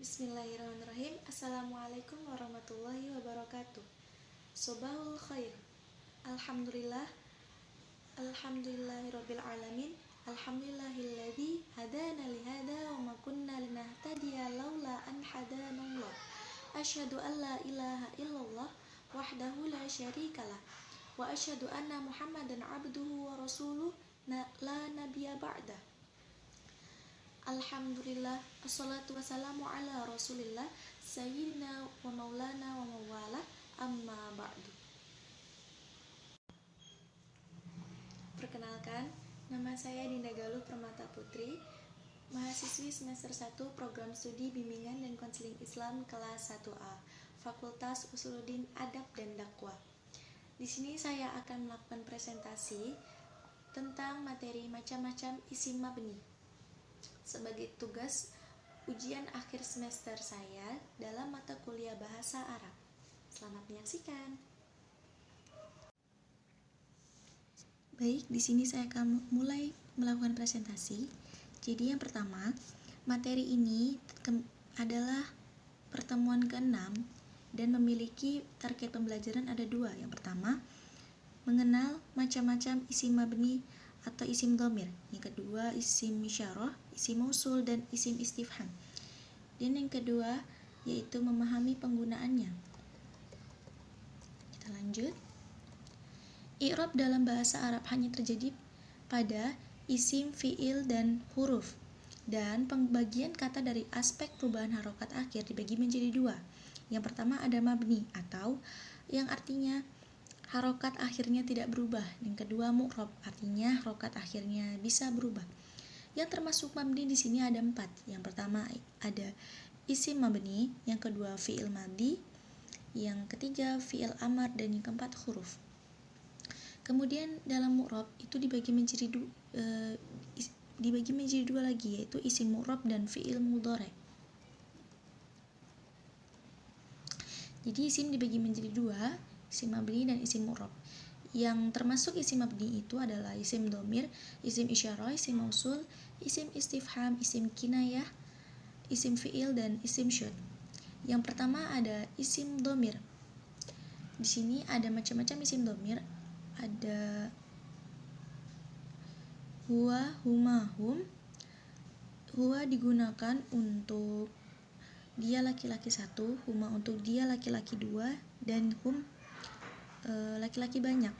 Bismillahirrahmanirrahim. Assalamualaikum warahmatullahi wabarakatuh. Sobahul khair. Alhamdulillah. Alhamdulillahirabbil alamin. Alhamdulillahilladzi hadana lihada wa ma kunna linahtadiya laula an hadanallah. Asyhadu an la ilaha illallah wahdahu la syarikalah wa asyhadu anna Muhammadan abduhu wa rasuluh la nabiyya ba'dah. Alhamdulillah, assalatu wassalamu ala rasulillah sayyidina wa maulana wa mawala amma ba'du. Perkenalkan, nama saya Dinda Galuh Permata Putri, mahasiswi semester 1 program studi bimbingan dan konseling Islam kelas 1A, Fakultas Usuluddin Adab dan Dakwah. Di sini saya akan melakukan presentasi tentang materi macam-macam isim mabni sebagai tugas ujian akhir semester saya dalam mata kuliah bahasa Arab. Selamat menyaksikan. Baik, di sini saya akan mulai melakukan presentasi. Jadi yang pertama, materi ini adalah pertemuan ke-6 dan memiliki target pembelajaran ada 2. Yang pertama, mengenal macam-macam isim mabni atau isim dhamir. Yang kedua, isim isyarah, isim mausul, dan isim istifham. Dan yang kedua, yaitu memahami penggunaannya. Kita lanjut. I'rab dalam bahasa Arab hanya terjadi pada isim, fi'il, dan huruf. Dan pembagian kata dari aspek perubahan harokat akhir dibagi menjadi 2. Yang pertama ada mabni atau yang artinya harokat akhirnya tidak berubah. Yang kedua mu'rab, artinya harokat akhirnya bisa berubah. Yang termasuk mabni di sini ada 4. Yang pertama ada isim mabni, yang kedua fi'il madi, yang ketiga fi'il amar, dan yang keempat huruf. Kemudian dalam mu'rab itu dibagi menjadi dua lagi, yaitu isim mu'rab dan fi'il mudhari. Jadi isim dibagi menjadi 2, isim mabni dan isim mu'rab. Yang termasuk isim mabni itu adalah isim dhamir, isim isyarah, isim mausul, isim istifham, isim kinayah, isim fi'il, dan isim syud. Yang pertama ada isim dhamir. Di sini ada macam-macam isim dhamir. Ada huwa, huma, hum. Huwa digunakan untuk dia laki-laki 1, huma untuk dia laki-laki 2, dan hum laki-laki banyak.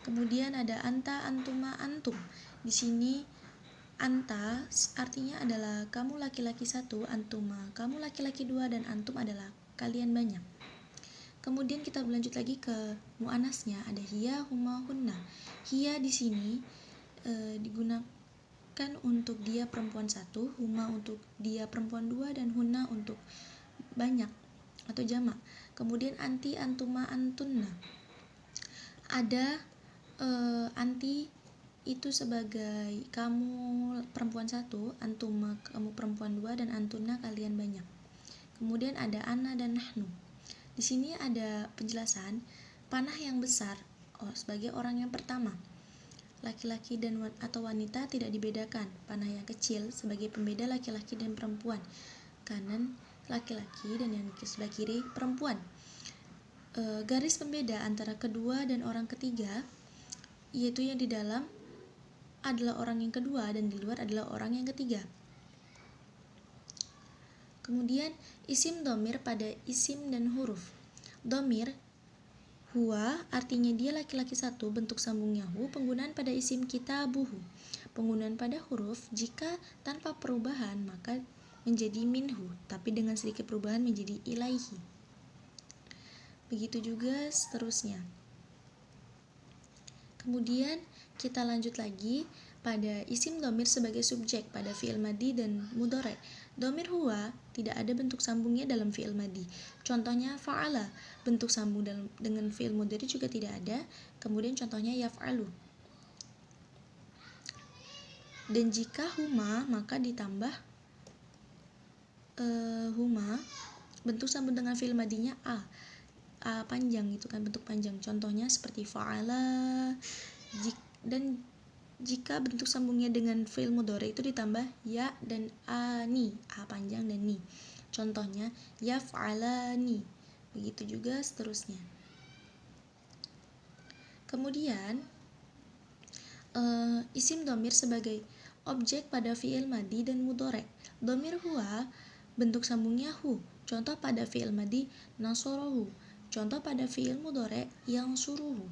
Kemudian ada anta, antuma, antum. Di sini anta artinya adalah kamu laki-laki 1, antuma kamu laki-laki 2, dan antum adalah kalian banyak. Kemudian kita berlanjut lagi ke muannasnya, ada hiya, huma, hunna. Hiya di sini digunakan untuk dia perempuan 1, huma untuk dia perempuan 2, dan hunna untuk banyak atau jamak. Kemudian anti, antuma, antunna. Ada anti itu sebagai kamu perempuan 1, antuma kamu perempuan 2, dan antunna kalian banyak. Kemudian ada ana dan nahnu. Di sini ada penjelasan panah yang besar sebagai orang yang pertama. Laki-laki dan atau wanita tidak dibedakan. Panah yang kecil sebagai pembeda laki-laki dan perempuan. Kanan laki-laki dan yang sebelah kiri perempuan. Garis pembeda antara kedua dan orang ketiga, yaitu yang di dalam adalah orang yang kedua dan di luar adalah orang yang ketiga. Kemudian isim dhamir pada isim dan huruf. Dhamir huwa artinya dia laki-laki 1, bentuk sambungnya hu, penggunaan pada isim kitabuhu. Penggunaan pada huruf jika tanpa perubahan maka menjadi minhu, tapi dengan sedikit perubahan menjadi ilaihi. Begitu juga seterusnya. Kemudian kita lanjut lagi pada isim dhamir sebagai subjek pada fi'il madi dan mudhari. Dhamir huwa tidak ada bentuk sambungnya dalam fi'il madi. Contohnya fa'ala, bentuk sambung dengan fi'il mudhari juga tidak ada. Kemudian contohnya yaf'alu. Dan jika huma maka ditambah huma, bentuk sambung dengan fi'il madinya a panjang, itu kan bentuk panjang. Contohnya seperti fa'ala. Dan jika bentuk sambungnya dengan fi'il mudhari itu ditambah ya dan ani, a panjang dan ni. Contohnya yaf'alani. Begitu juga seterusnya. Kemudian isim dhamir sebagai objek pada fi'il madi dan mudhari. Dhamir huwa bentuk sambungnya hu. Contoh pada fi'il madi nasorohu. Contoh pada fi'il mudhari yang suruhu.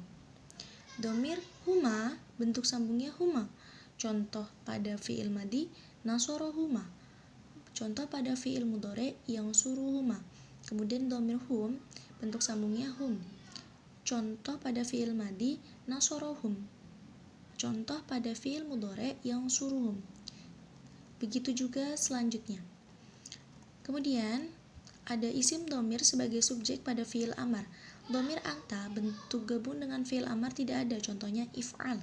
Dhamir huma bentuk sambungnya huma. Contoh pada fi'il madi nasorohuma. Contoh pada fi'il mudhari yang suruhuma. Kemudian dhamir hum bentuk sambungnya hum. Contoh pada fi'il madi nasorohum. Contoh pada fi'il mudhari yang suruhum. Begitu juga selanjutnya. Kemudian ada isim dhamir sebagai subjek pada fi'il amar. Dhamir anta bentuk gabung dengan fi'il amar tidak ada. Contohnya if'al.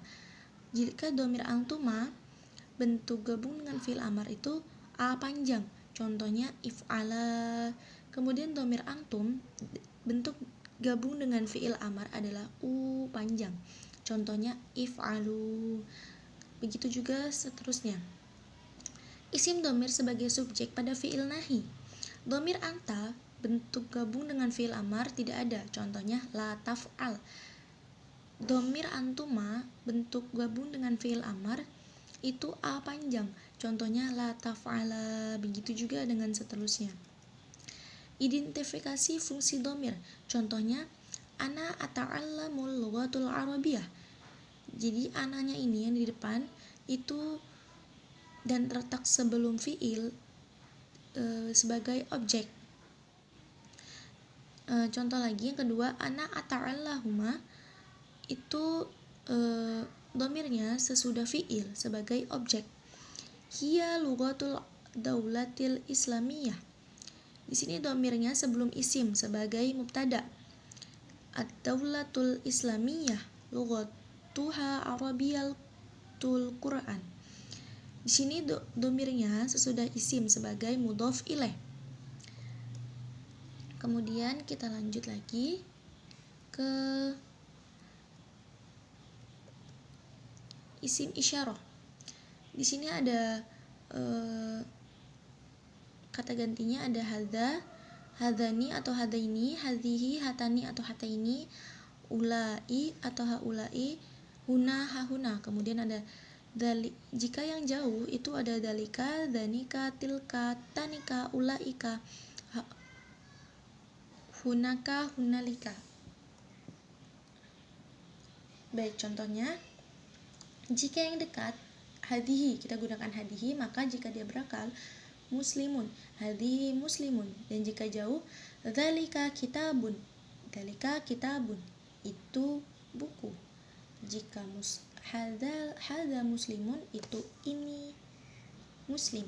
Jika dhamir antuma bentuk gabung dengan fi'il amar itu a panjang. Contohnya if'ala. Kemudian dhamir antum bentuk gabung dengan fi'il amar adalah u panjang. Contohnya if'alu. Begitu juga seterusnya. Isim dhamir sebagai subjek pada fi'il nahi. Dhamir anta bentuk gabung dengan fi'il amar tidak ada. Contohnya la taf'al. Dhamir antuma bentuk gabung dengan fi'il amar itu a panjang. Contohnya la taf'ala. Begitu juga dengan seterusnya. Identifikasi fungsi dhamir. Contohnya ana ata'allamul lughatul arabiyyah. Jadi ananya ini yang di depan itu dan terletak sebelum fi'il sebagai objek. Contoh lagi yang kedua, ana ata'allahuma itu dhamirnya sesudah fi'il sebagai objek. Hiya lughatul daulatil islamiyah. Di sini dhamirnya sebelum isim sebagai mubtada. Ad-daulatul islamiyah lughatuha arabiyatul Qur'an. Di sini dhamirnya sesudah isim sebagai mudhof ilaih. Kemudian kita lanjut lagi ke isim isyarah. Di sini ada kata gantinya ada hadza, hadzani atau hadaini, hadzihi, hatani atau hataini, ulai atau haulai, huna hahuna. Kemudian ada jika yang jauh itu ada dalika, danika, tilka, tanika, ulaika, hunaka, hunalika. Baik, contohnya jika yang dekat hadihi, kita gunakan hadihi, maka jika dia berakal muslimun, hadihi muslimun. Dan jika jauh dzalika kitabun, dzalika kitabun, itu buku. Jika hadza muslimun, itu ini muslim.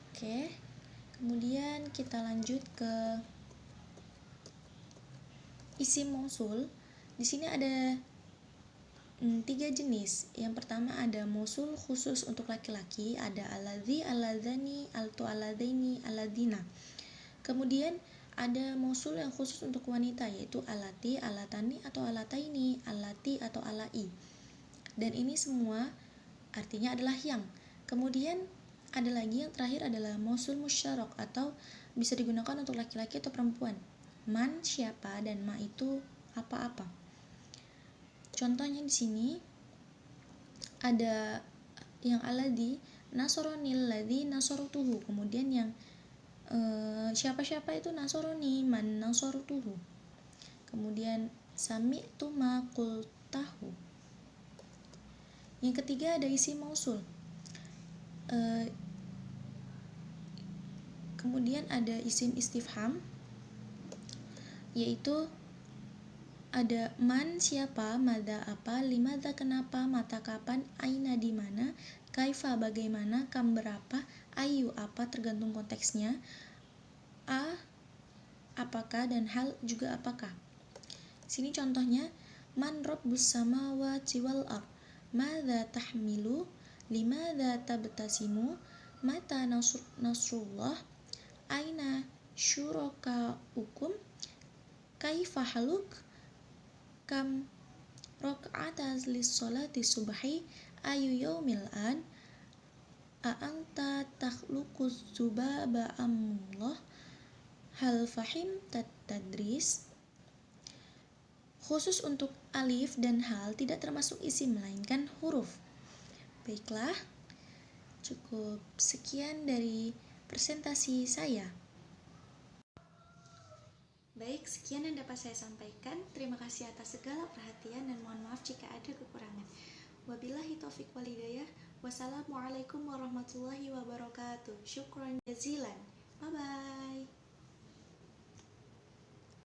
Oke. Kemudian kita lanjut ke isim mausul. Di sini ada 3 jenis. Yang pertama ada mausul khusus untuk laki-laki, ada alladzi, alladzani, altu, alladzaini, alladzina. Kemudian ada mausul yang khusus untuk wanita, yaitu alati, alatani atau alataini, alati atau alai. Dan ini semua artinya adalah yang. Kemudian ada lagi yang terakhir adalah mausul musyarak atau bisa digunakan untuk laki-laki atau perempuan. Man siapa dan ma itu apa-apa. Contohnya di sini ada yang alladzi nasoronil ladzi nasorutuhu. Kemudian yang siapa-siapa itu nasoroni, man nasorutuhu. Kemudian sami'tu ma qultahu. Yang ketiga ada isim mausul. Kemudian ada isim istifham, yaitu ada man siapa, mada apa, limadza kenapa, mata kapan, aina di mana, kaifa bagaimana, kam berapa, ayu apa tergantung konteksnya, a apakah, dan hal juga apakah. Sini contohnya man rabbus samawati wal ard, madza tahmilu, limadza tabtasimu, mata nasrullah, aina syurakaukum, kaifa haluk, kam raka'ata lis-sholati subhi, ayu yaumil an, a'anta takhluquz zubaba amullah hal fahimtat tadris. Khusus untuk alif dan hal tidak termasuk isim melainkan huruf. Baiklah, cukup sekian dari presentasi saya. Baik, sekian yang dapat saya sampaikan. Terima kasih atas segala perhatian dan mohon maaf jika ada kekurangan. Wabillahi taufiq walhidayah. Wassalamualaikum warahmatullahi wabarakatuh. Syukran jazilan. Bye bye.